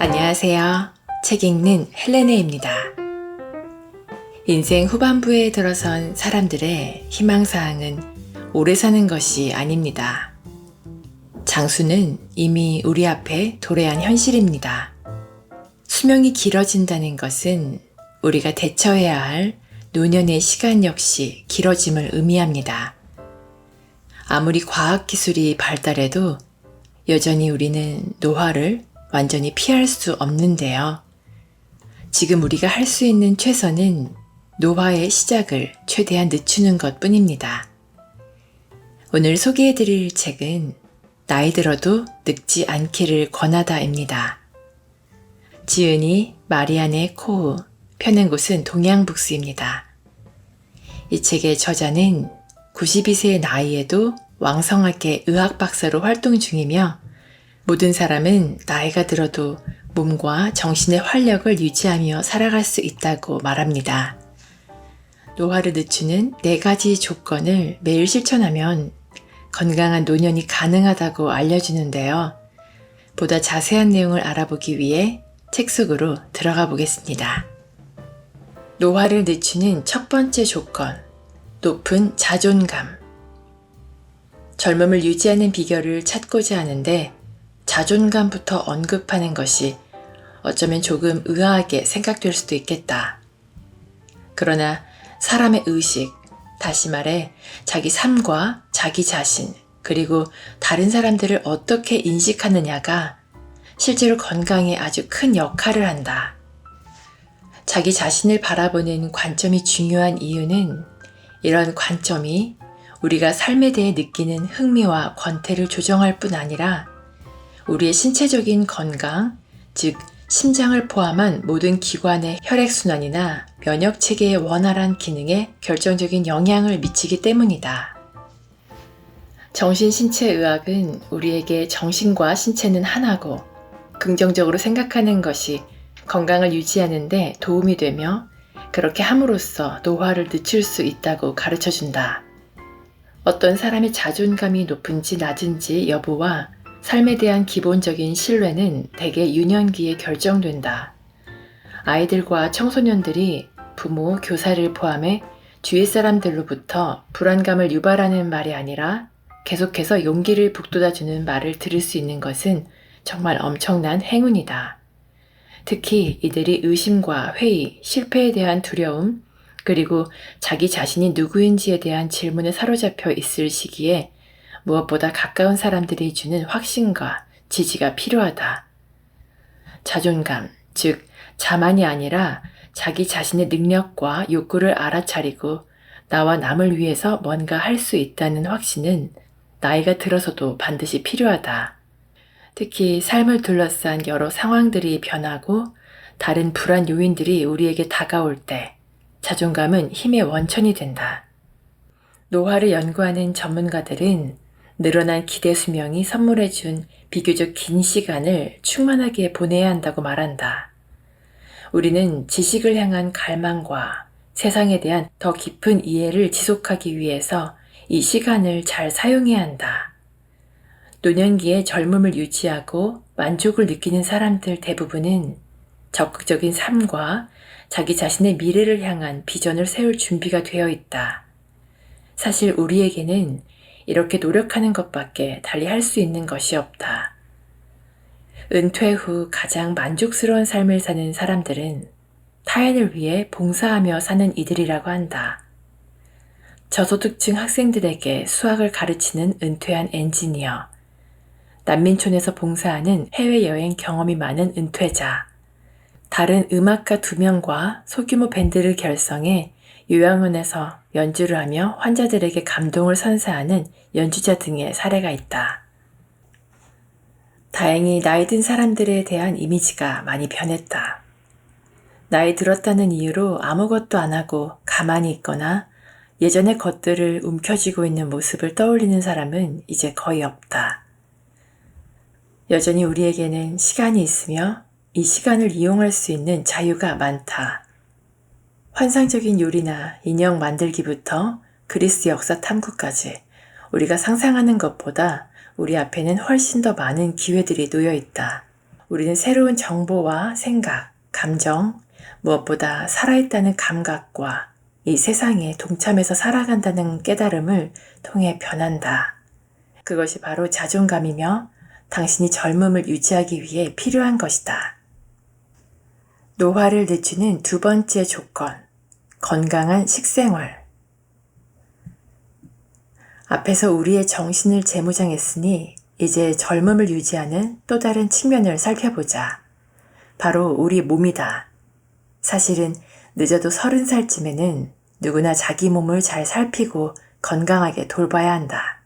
안녕하세요. 책 읽는 헬레네입니다. 인생 후반부에 들어선 사람들의 희망사항은 오래 사는 것이 아닙니다. 장수는 이미 우리 앞에 도래한 현실입니다. 수명이 길어진다는 것은 우리가 대처해야 할 노년의 시간 역시 길어짐을 의미합니다. 아무리 과학기술이 발달해도 여전히 우리는 노화를 완전히 피할 수 없는데요. 지금 우리가 할 수 있는 최선은 노화의 시작을 최대한 늦추는 것 뿐입니다. 오늘 소개해드릴 책은 나이 들어도 늙지 않기를 권하다입니다. 지은이 마리아네 코우, 펴는 곳은 동양북스입니다. 이 책의 저자는 92세의 나이에도 왕성하게 의학박사로 활동 중이며 모든 사람은 나이가 들어도 몸과 정신의 활력을 유지하며 살아갈 수 있다고 말합니다. 노화를 늦추는 4가지 조건을 매일 실천하면 건강한 노년이 가능하다고 알려주는데요. 보다 자세한 내용을 알아보기 위해 책 속으로 들어가 보겠습니다. 노화를 늦추는 첫 번째 조건, 높은 자존감. 젊음을 유지하는 비결을 찾고자 하는데 자존감부터 언급하는 것이 어쩌면 조금 의아하게 생각될 수도 있겠다. 그러나 사람의 의식, 다시 말해 자기 삶과 자기 자신, 그리고 다른 사람들을 어떻게 인식하느냐가 실제로 건강에 아주 큰 역할을 한다. 자기 자신을 바라보는 관점이 중요한 이유는 이런 관점이 우리가 삶에 대해 느끼는 흥미와 권태를 조정할 뿐 아니라 우리의 신체적인 건강, 즉 심장을 포함한 모든 기관의 혈액순환이나 면역체계의 원활한 기능에 결정적인 영향을 미치기 때문이다. 정신신체의학은 우리에게 정신과 신체는 하나고 긍정적으로 생각하는 것이 건강을 유지하는 데 도움이 되며 그렇게 함으로써 노화를 늦출 수 있다고 가르쳐준다. 어떤 사람의 자존감이 높은지 낮은지 여부와 삶에 대한 기본적인 신뢰는 대개 유년기에 결정된다. 아이들과 청소년들이 부모, 교사를 포함해 주위 사람들로부터 불안감을 유발하는 말이 아니라 계속해서 용기를 북돋아주는 말을 들을 수 있는 것은 정말 엄청난 행운이다. 특히 이들이 의심과 회의, 실패에 대한 두려움, 그리고 자기 자신이 누구인지에 대한 질문에 사로잡혀 있을 시기에 무엇보다 가까운 사람들이 주는 확신과 지지가 필요하다. 자존감, 즉 자만이 아니라 자기 자신의 능력과 욕구를 알아차리고 나와 남을 위해서 뭔가 할 수 있다는 확신은 나이가 들어서도 반드시 필요하다. 특히 삶을 둘러싼 여러 상황들이 변하고 다른 불안 요인들이 우리에게 다가올 때 자존감은 힘의 원천이 된다. 노화를 연구하는 전문가들은 늘어난 기대 수명이 선물해준 비교적 긴 시간을 충만하게 보내야 한다고 말한다. 우리는 지식을 향한 갈망과 세상에 대한 더 깊은 이해를 지속하기 위해서 이 시간을 잘 사용해야 한다. 노년기에 젊음을 유지하고 만족을 느끼는 사람들 대부분은 적극적인 삶과 자기 자신의 미래를 향한 비전을 세울 준비가 되어 있다. 사실 우리에게는 이렇게 노력하는 것밖에 달리 할 수 있는 것이 없다. 은퇴 후 가장 만족스러운 삶을 사는 사람들은 타인을 위해 봉사하며 사는 이들이라고 한다. 저소득층 학생들에게 수학을 가르치는 은퇴한 엔지니어, 난민촌에서 봉사하는 해외여행 경험이 많은 은퇴자, 다른 음악가 2명과 소규모 밴드를 결성해 요양원에서 연주를 하며 환자들에게 감동을 선사하는 연주자 등의 사례가 있다. 다행히 나이 든 사람들에 대한 이미지가 많이 변했다. 나이 들었다는 이유로 아무것도 안 하고 가만히 있거나 예전의 것들을 움켜쥐고 있는 모습을 떠올리는 사람은 이제 거의 없다. 여전히 우리에게는 시간이 있으며 이 시간을 이용할 수 있는 자유가 많다. 환상적인 요리나 인형 만들기부터 그리스 역사 탐구까지 우리가 상상하는 것보다 우리 앞에는 훨씬 더 많은 기회들이 놓여 있다. 우리는 새로운 정보와 생각, 감정, 무엇보다 살아있다는 감각과 이 세상에 동참해서 살아간다는 깨달음을 통해 변한다. 그것이 바로 자존감이며 당신이 젊음을 유지하기 위해 필요한 것이다. 노화를 늦추는 두 번째 조건, 건강한 식생활. 앞에서 우리의 정신을 재무장했으니 이제 젊음을 유지하는 또 다른 측면을 살펴보자. 바로 우리 몸이다. 사실은 늦어도 30살쯤에는 누구나 자기 몸을 잘 살피고 건강하게 돌봐야 한다.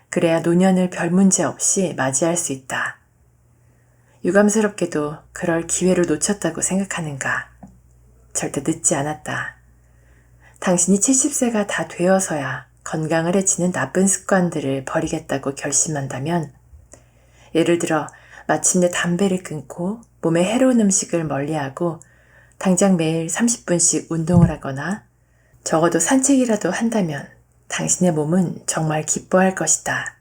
그래야 노년을 별 문제 없이 맞이할 수 있다. 유감스럽게도 그럴 기회를 놓쳤다고 생각하는가? 절대 늦지 않았다. 당신이 70세가 다 되어서야 건강을 해치는 나쁜 습관들을 버리겠다고 결심한다면, 예를 들어 마침내 담배를 끊고 몸에 해로운 음식을 멀리하고 당장 매일 30분씩 운동을 하거나 적어도 산책이라도 한다면 당신의 몸은 정말 기뻐할 것이다.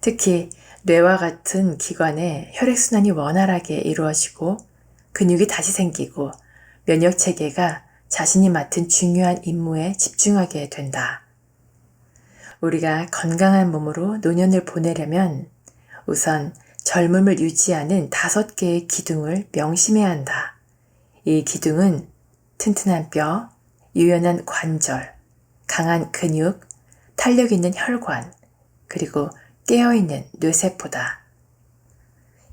특히 뇌와 같은 기관의 혈액순환이 원활하게 이루어지고 근육이 다시 생기고 면역체계가 자신이 맡은 중요한 임무에 집중하게 된다. 우리가 건강한 몸으로 노년을 보내려면 우선 젊음을 유지하는 5개의 기둥을 명심해야 한다. 이 기둥은 튼튼한 뼈, 유연한 관절, 강한 근육, 탄력 있는 혈관, 그리고 깨어있는 뇌세포다.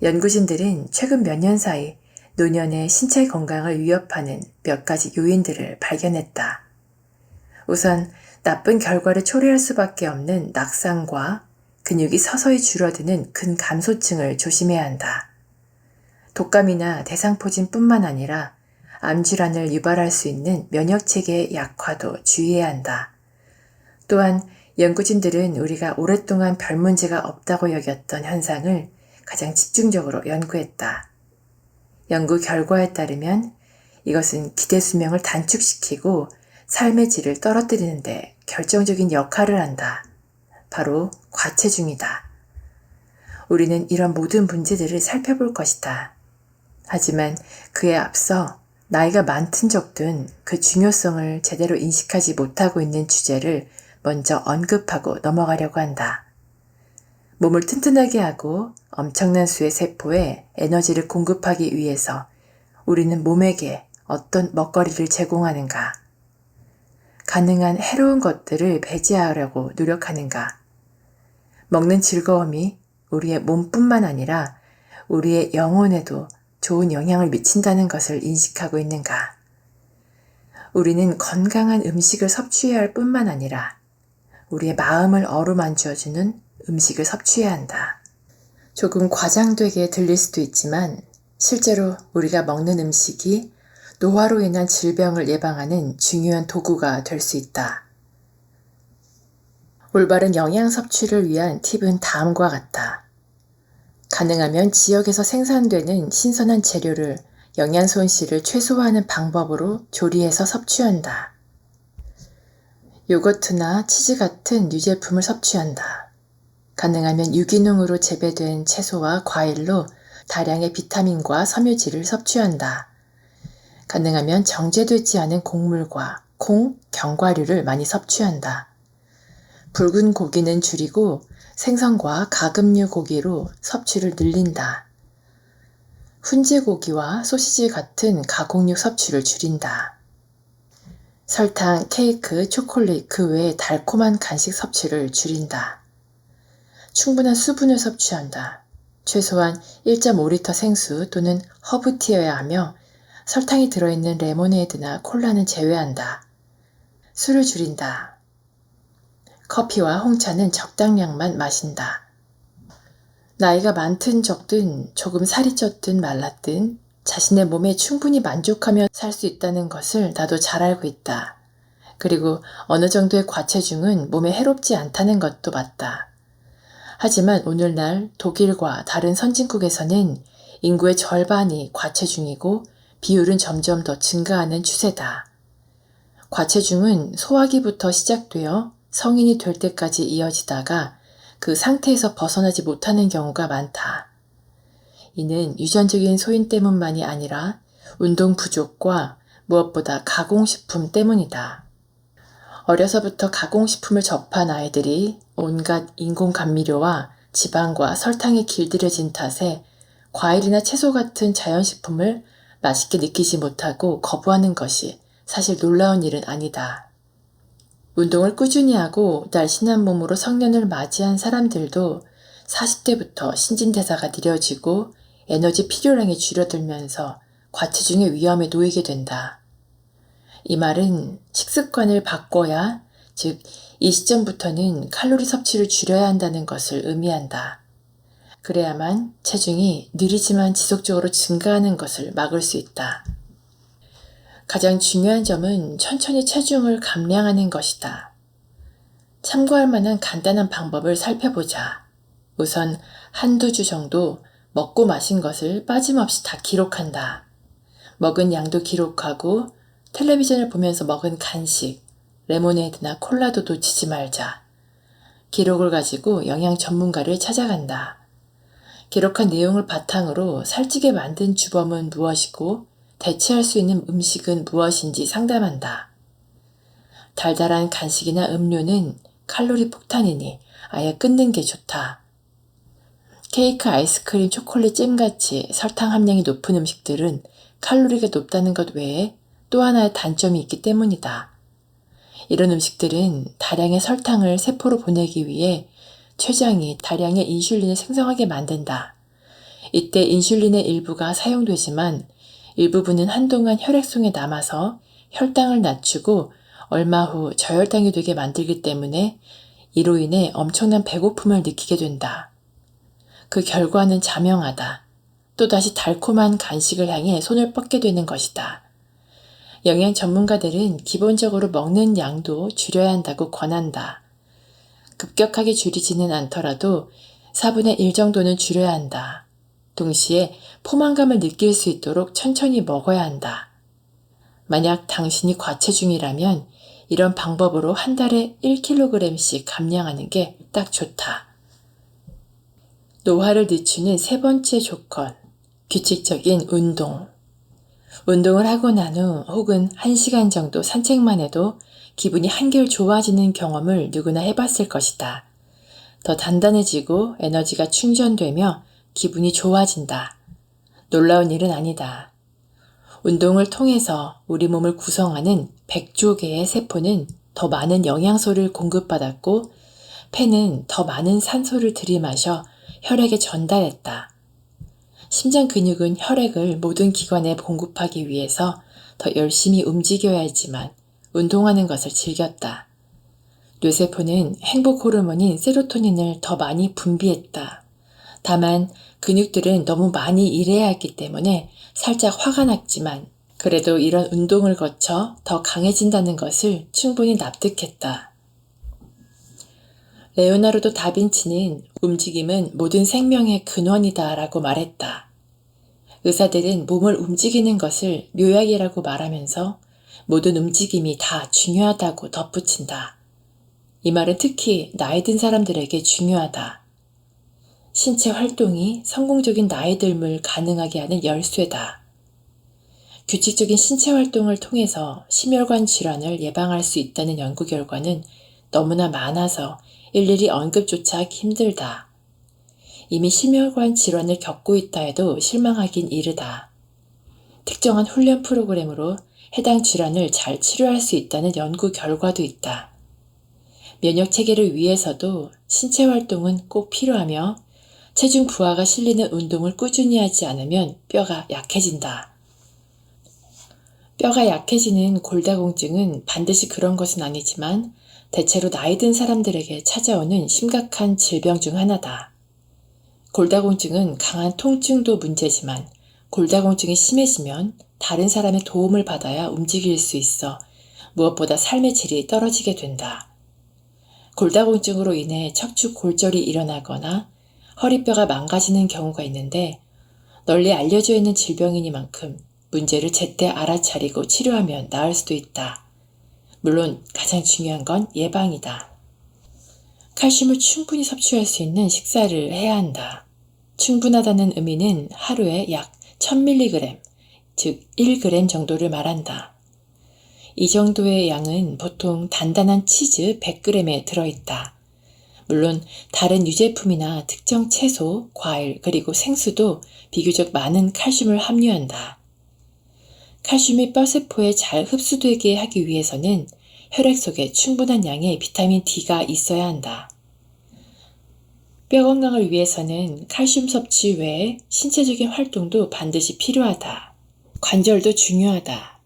연구진들은 최근 몇 년 사이 노년의 신체 건강을 위협하는 몇 가지 요인들을 발견했다. 우선 나쁜 결과를 초래할 수밖에 없는 낙상과 근육이 서서히 줄어드는 근감소증을 조심해야 한다. 독감이나 대상포진뿐만 아니라 암질환을 유발할 수 있는 면역체계의 약화도 주의해야 한다. 또한 연구진들은 우리가 오랫동안 별 문제가 없다고 여겼던 현상을 가장 집중적으로 연구했다. 연구 결과에 따르면 이것은 기대 수명을 단축시키고 삶의 질을 떨어뜨리는 데 결정적인 역할을 한다. 바로 과체중이다. 우리는 이런 모든 문제들을 살펴볼 것이다. 하지만 그에 앞서 나이가 많든 적든 그 중요성을 제대로 인식하지 못하고 있는 주제를 먼저 언급하고 넘어가려고 한다. 몸을 튼튼하게 하고 엄청난 수의 세포에 에너지를 공급하기 위해서 우리는 몸에게 어떤 먹거리를 제공하는가? 가능한 해로운 것들을 배제하려고 노력하는가? 먹는 즐거움이 우리의 몸뿐만 아니라 우리의 영혼에도 좋은 영향을 미친다는 것을 인식하고 있는가? 우리는 건강한 음식을 섭취해야 할 뿐만 아니라 우리의 마음을 어루만져주는 음식을 섭취해야 한다. 조금 과장되게 들릴 수도 있지만 실제로 우리가 먹는 음식이 노화로 인한 질병을 예방하는 중요한 도구가 될 수 있다. 올바른 영양 섭취를 위한 팁은 다음과 같다. 가능하면 지역에서 생산되는 신선한 재료를 영양 손실을 최소화하는 방법으로 조리해서 섭취한다. 요거트나 치즈 같은 유제품을 섭취한다. 가능하면 유기농으로 재배된 채소와 과일로 다량의 비타민과 섬유질을 섭취한다. 가능하면 정제되지 않은 곡물과 콩, 견과류를 많이 섭취한다. 붉은 고기는 줄이고 생선과 가금류 고기로 섭취를 늘린다. 훈제고기와 소시지 같은 가공육 섭취를 줄인다. 설탕, 케이크, 초콜릿 그 외의 달콤한 간식 섭취를 줄인다. 충분한 수분을 섭취한다. 최소한 1.5리터 생수 또는 허브티여야 하며 설탕이 들어있는 레모네이드나 콜라는 제외한다. 술을 줄인다. 커피와 홍차는 적당량만 마신다. 나이가 많든 적든 조금 살이 쪘든 말랐든 자신의 몸에 충분히 만족하며 살 수 있다는 것을 나도 잘 알고 있다. 그리고 어느 정도의 과체중은 몸에 해롭지 않다는 것도 맞다. 하지만 오늘날 독일과 다른 선진국에서는 인구의 절반이 과체중이고 비율은 점점 더 증가하는 추세다. 과체중은 소화기부터 시작되어 성인이 될 때까지 이어지다가 그 상태에서 벗어나지 못하는 경우가 많다. 이는 유전적인 소인 때문만이 아니라 운동 부족과 무엇보다 가공식품 때문이다. 어려서부터 가공식품을 접한 아이들이 온갖 인공 감미료와 지방과 설탕에 길들여진 탓에 과일이나 채소 같은 자연식품을 맛있게 느끼지 못하고 거부하는 것이 사실 놀라운 일은 아니다. 운동을 꾸준히 하고 날씬한 몸으로 성년을 맞이한 사람들도 40대부터 신진대사가 느려지고 에너지 필요량이 줄어들면서 과체중의 위험에 놓이게 된다. 이 말은 식습관을 바꿔야, 즉 이 시점부터는 칼로리 섭취를 줄여야 한다는 것을 의미한다. 그래야만 체중이 느리지만 지속적으로 증가하는 것을 막을 수 있다. 가장 중요한 점은 천천히 체중을 감량하는 것이다. 참고할 만한 간단한 방법을 살펴보자. 우선 한두 주 정도 먹고 마신 것을 빠짐없이 다 기록한다. 먹은 양도 기록하고 텔레비전을 보면서 먹은 간식, 레모네이드나 콜라도 놓치지 말자. 기록을 가지고 영양 전문가를 찾아간다. 기록한 내용을 바탕으로 살찌게 만든 주범은 무엇이고 대체할 수 있는 음식은 무엇인지 상담한다. 달달한 간식이나 음료는 칼로리 폭탄이니 아예 끊는 게 좋다. 케이크, 아이스크림, 초콜릿, 잼같이 설탕 함량이 높은 음식들은 칼로리가 높다는 것 외에 또 하나의 단점이 있기 때문이다. 이런 음식들은 다량의 설탕을 세포로 보내기 위해 췌장이 다량의 인슐린을 생성하게 만든다. 이때 인슐린의 일부가 사용되지만 일부분은 한동안 혈액속에 남아서 혈당을 낮추고 얼마 후 저혈당이 되게 만들기 때문에 이로 인해 엄청난 배고픔을 느끼게 된다. 그 결과는 자명하다. 또다시 달콤한 간식을 향해 손을 뻗게 되는 것이다. 영양 전문가들은 기본적으로 먹는 양도 줄여야 한다고 권한다. 급격하게 줄이지는 않더라도 4분의 1 정도는 줄여야 한다. 동시에 포만감을 느낄 수 있도록 천천히 먹어야 한다. 만약 당신이 과체중이라면 이런 방법으로 한 달에 1kg씩 감량하는 게 딱 좋다. 노화를 늦추는 세 번째 조건, 규칙적인 운동. 운동을 하고 난 후 혹은 1시간 정도 산책만 해도 기분이 한결 좋아지는 경험을 누구나 해봤을 것이다. 더 단단해지고 에너지가 충전되며 기분이 좋아진다. 놀라운 일은 아니다. 운동을 통해서 우리 몸을 구성하는 100조 개의 세포는 더 많은 영양소를 공급받았고 폐는 더 많은 산소를 들이마셔 혈액에 전달했다. 심장 근육은 혈액을 모든 기관에 공급하기 위해서 더 열심히 움직여야 했지만 운동하는 것을 즐겼다. 뇌세포는 행복 호르몬인 세로토닌을 더 많이 분비했다. 다만 근육들은 너무 많이 일해야 했기 때문에 살짝 화가 났지만 그래도 이런 운동을 거쳐 더 강해진다는 것을 충분히 납득했다. 레오나르도 다빈치는 움직임은 모든 생명의 근원이다 라고 말했다. 의사들은 몸을 움직이는 것을 묘약이라고 말하면서 모든 움직임이 다 중요하다고 덧붙인다. 이 말은 특히 나이 든 사람들에게 중요하다. 신체 활동이 성공적인 나이 듦을 가능하게 하는 열쇠다. 규칙적인 신체 활동을 통해서 심혈관 질환을 예방할 수 있다는 연구 결과는 너무나 많아서 일일이 언급조차 하기 힘들다. 이미 심혈관 질환을 겪고 있다 해도 실망하긴 이르다. 특정한 훈련 프로그램으로 해당 질환을 잘 치료할 수 있다는 연구 결과도 있다. 면역 체계를 위해서도 신체 활동은 꼭 필요하며 체중 부하가 실리는 운동을 꾸준히 하지 않으면 뼈가 약해진다. 뼈가 약해지는 골다공증은 반드시 그런 것은 아니지만 대체로 나이 든 사람들에게 찾아오는 심각한 질병 중 하나다. 골다공증은 강한 통증도 문제지만 골다공증이 심해지면 다른 사람의 도움을 받아야 움직일 수 있어 무엇보다 삶의 질이 떨어지게 된다. 골다공증으로 인해 척추 골절이 일어나거나 허리뼈가 망가지는 경우가 있는데 널리 알려져 있는 질병이니만큼 문제를 제때 알아차리고 치료하면 나을 수도 있다. 물론 가장 중요한 건 예방이다. 칼슘을 충분히 섭취할 수 있는 식사를 해야 한다. 충분하다는 의미는 하루에 약 1000mg, 즉 1g 정도를 말한다. 이 정도의 양은 보통 단단한 치즈 100g에 들어있다. 물론 다른 유제품이나 특정 채소, 과일, 그리고 생수도 비교적 많은 칼슘을 함유한다. 칼슘이 뼈세포에 잘 흡수되게 하기 위해서는 혈액 속에 충분한 양의 비타민 D가 있어야 한다. 뼈 건강을 위해서는 칼슘 섭취 외에 신체적인 활동도 반드시 필요하다. 관절도 중요하다.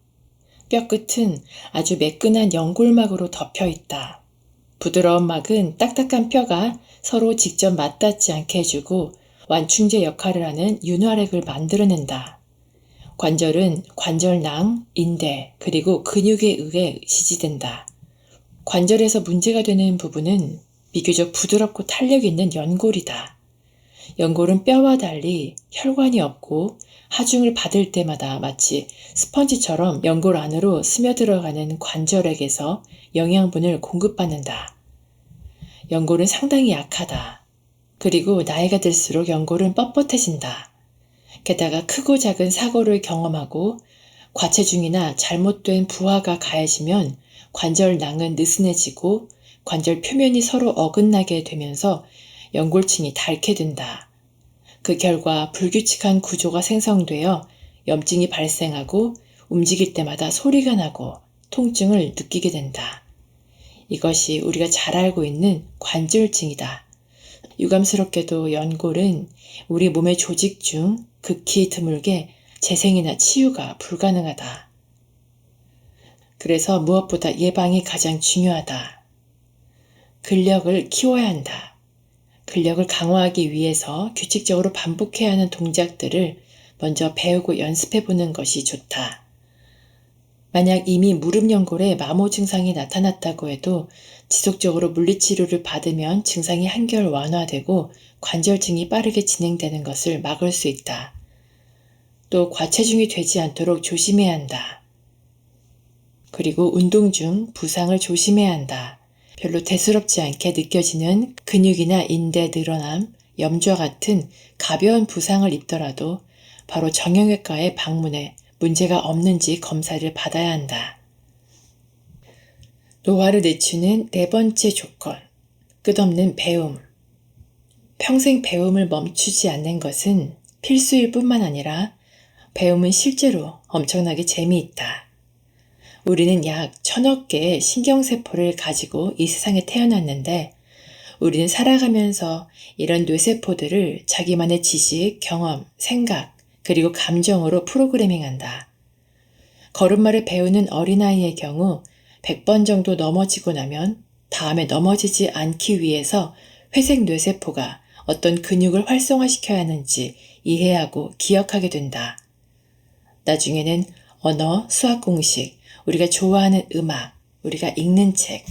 뼈 끝은 아주 매끈한 연골막으로 덮여 있다. 부드러운 막은 딱딱한 뼈가 서로 직접 맞닿지 않게 해주고 완충제 역할을 하는 윤활액을 만들어낸다. 관절은 관절낭, 인대, 그리고 근육에 의해 지지된다. 관절에서 문제가 되는 부분은 비교적 부드럽고 탄력 있는 연골이다. 연골은 뼈와 달리 혈관이 없고 하중을 받을 때마다 마치 스펀지처럼 연골 안으로 스며들어가는 관절액에서 영양분을 공급받는다. 연골은 상당히 약하다. 그리고 나이가 들수록 연골은 뻣뻣해진다. 게다가 크고 작은 사고를 경험하고 과체중이나 잘못된 부하가 가해지면 관절낭은 느슨해지고 관절 표면이 서로 어긋나게 되면서 연골층이 닳게 된다. 그 결과 불규칙한 구조가 생성되어 염증이 발생하고 움직일 때마다 소리가 나고 통증을 느끼게 된다. 이것이 우리가 잘 알고 있는 관절증이다. 유감스럽게도 연골은 우리 몸의 조직 중 극히 드물게 재생이나 치유가 불가능하다. 그래서 무엇보다 예방이 가장 중요하다. 근력을 키워야 한다. 근력을 강화하기 위해서 규칙적으로 반복해야 하는 동작들을 먼저 배우고 연습해보는 것이 좋다. 만약 이미 무릎 연골에 마모 증상이 나타났다고 해도 지속적으로 물리치료를 받으면 증상이 한결 완화되고 관절증이 빠르게 진행되는 것을 막을 수 있다. 또 과체중이 되지 않도록 조심해야 한다. 그리고 운동 중 부상을 조심해야 한다. 별로 대수롭지 않게 느껴지는 근육이나 인대 늘어남, 염좌 같은 가벼운 부상을 입더라도 바로 정형외과에 방문해 문제가 없는지 검사를 받아야 한다. 노화를 늦추는 네 번째 조건, 끝없는 배움. 평생 배움을 멈추지 않는 것은 필수일 뿐만 아니라 배움은 실제로 엄청나게 재미있다. 우리는 약 1000억 개의 신경세포를 가지고 이 세상에 태어났는데 우리는 살아가면서 이런 뇌세포들을 자기만의 지식, 경험, 생각, 그리고 감정으로 프로그래밍한다. 걸음마를 배우는 어린아이의 경우 100번 정도 넘어지고 나면 다음에 넘어지지 않기 위해서 회색 뇌세포가 어떤 근육을 활성화시켜야 하는지 이해하고 기억하게 된다. 나중에는 언어, 수학 공식, 우리가 좋아하는 음악, 우리가 읽는 책,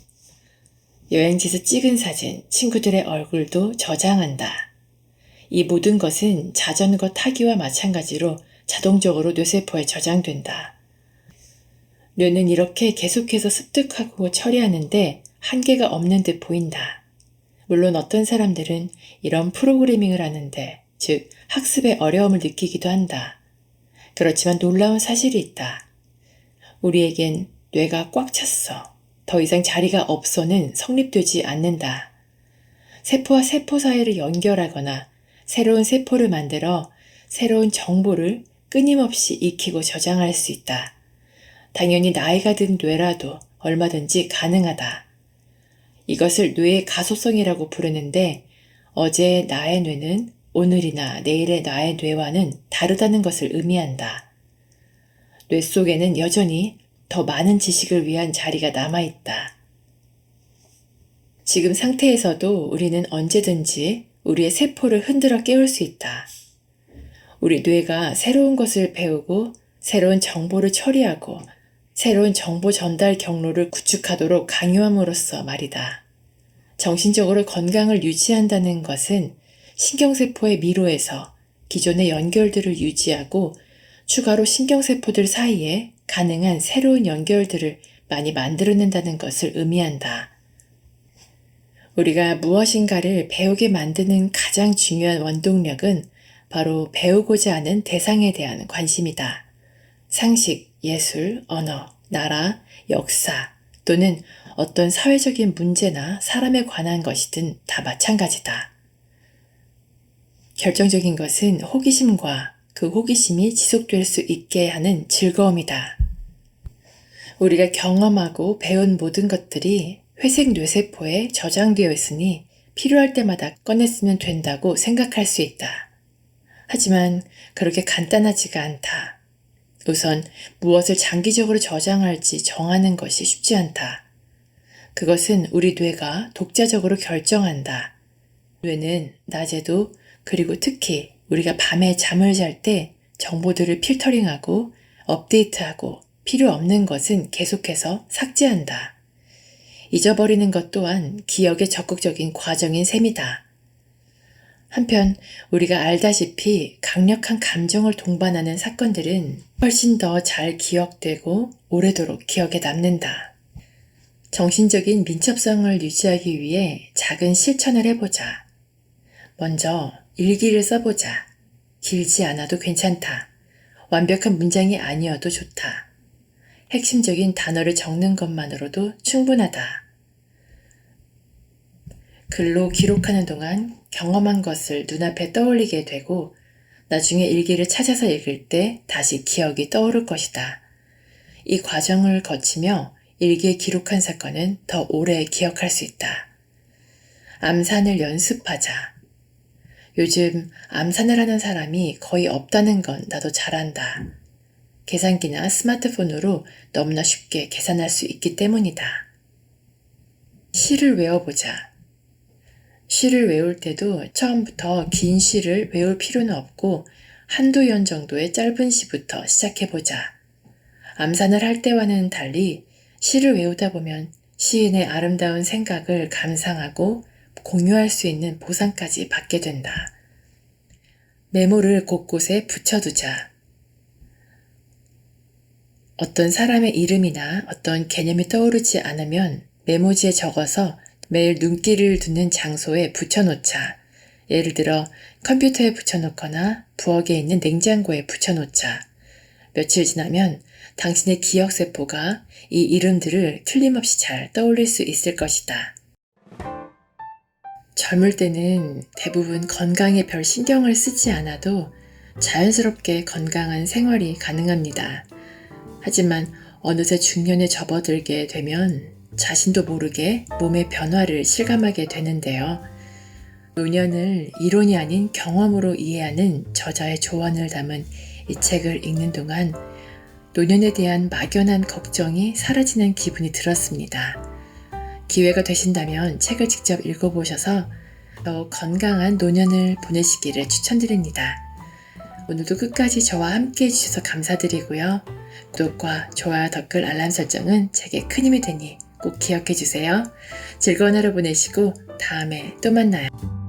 여행지에서 찍은 사진, 친구들의 얼굴도 저장한다. 이 모든 것은 자전거 타기와 마찬가지로 자동적으로 뇌세포에 저장된다. 뇌는 이렇게 계속해서 습득하고 처리하는데 한계가 없는 듯 보인다. 물론 어떤 사람들은 이런 프로그래밍을 하는데, 즉 학습에 어려움을 느끼기도 한다. 그렇지만 놀라운 사실이 있다. 우리에겐 뇌가 꽉 찼어. 더 이상 자리가 없어는 성립되지 않는다. 세포와 세포 사이를 연결하거나 새로운 세포를 만들어 새로운 정보를 끊임없이 익히고 저장할 수 있다. 당연히 나이가 든 뇌라도 얼마든지 가능하다. 이것을 뇌의 가소성이라고 부르는데 어제의 나의 뇌는 오늘이나 내일의 나의 뇌와는 다르다는 것을 의미한다. 뇌 속에는 여전히 더 많은 지식을 위한 자리가 남아있다. 지금 상태에서도 우리는 언제든지 우리의 세포를 흔들어 깨울 수 있다. 우리 뇌가 새로운 것을 배우고 새로운 정보를 처리하고 새로운 정보 전달 경로를 구축하도록 강요함으로써 말이다. 정신적으로 건강을 유지한다는 것은 신경세포의 미로에서 기존의 연결들을 유지하고 추가로 신경세포들 사이에 가능한 새로운 연결들을 많이 만들어낸다는 것을 의미한다. 우리가 무엇인가를 배우게 만드는 가장 중요한 원동력은 바로 배우고자 하는 대상에 대한 관심이다. 상식, 예술, 언어, 나라, 역사 또는 어떤 사회적인 문제나 사람에 관한 것이든 다 마찬가지다. 결정적인 것은 호기심과 그 호기심이 지속될 수 있게 하는 즐거움이다. 우리가 경험하고 배운 모든 것들이 회색 뇌세포에 저장되어 있으니 필요할 때마다 꺼냈으면 된다고 생각할 수 있다. 하지만 그렇게 간단하지가 않다. 우선 무엇을 장기적으로 저장할지 정하는 것이 쉽지 않다. 그것은 우리 뇌가 독자적으로 결정한다. 뇌는 낮에도 그리고 특히 우리가 밤에 잠을 잘 때 정보들을 필터링하고 업데이트하고 필요 없는 것은 계속해서 삭제한다. 잊어버리는 것 또한 기억의 적극적인 과정인 셈이다. 한편 우리가 알다시피 강력한 감정을 동반하는 사건들은 훨씬 더 잘 기억되고 오래도록 기억에 남는다. 정신적인 민첩성을 유지하기 위해 작은 실천을 해보자. 먼저 일기를 써보자. 길지 않아도 괜찮다. 완벽한 문장이 아니어도 좋다. 핵심적인 단어를 적는 것만으로도 충분하다. 글로 기록하는 동안 경험한 것을 눈앞에 떠올리게 되고 나중에 일기를 찾아서 읽을 때 다시 기억이 떠오를 것이다. 이 과정을 거치며 일기에 기록한 사건은 더 오래 기억할 수 있다. 암산을 연습하자. 요즘 암산을 하는 사람이 거의 없다는 건 나도 잘 안다. 계산기나 스마트폰으로 너무나 쉽게 계산할 수 있기 때문이다. 시를 외워보자. 시를 외울 때도 처음부터 긴 시를 외울 필요는 없고 한두 연 정도의 짧은 시부터 시작해보자. 암산을 할 때와는 달리 시를 외우다 보면 시인의 아름다운 생각을 감상하고 공유할 수 있는 보상까지 받게 된다. 메모를 곳곳에 붙여두자. 어떤 사람의 이름이나 어떤 개념이 떠오르지 않으면 메모지에 적어서 매일 눈길을 두는 장소에 붙여놓자. 예를 들어 컴퓨터에 붙여놓거나 부엌에 있는 냉장고에 붙여놓자. 며칠 지나면 당신의 기억세포가 이 이름들을 틀림없이 잘 떠올릴 수 있을 것이다. 젊을 때는 대부분 건강에 별 신경을 쓰지 않아도 자연스럽게 건강한 생활이 가능합니다. 하지만 어느새 중년에 접어들게 되면 자신도 모르게 몸의 변화를 실감하게 되는데요. 노년을 이론이 아닌 경험으로 이해하는 저자의 조언을 담은 이 책을 읽는 동안 노년에 대한 막연한 걱정이 사라지는 기분이 들었습니다. 기회가 되신다면 책을 직접 읽어보셔서 더욱 건강한 노년을 보내시기를 추천드립니다. 오늘도 끝까지 저와 함께 해주셔서 감사드리고요. 구독과 좋아요, 댓글, 알람 설정은 제게 큰 힘이 되니 꼭 기억해주세요. 즐거운 하루 보내시고 다음에 또 만나요.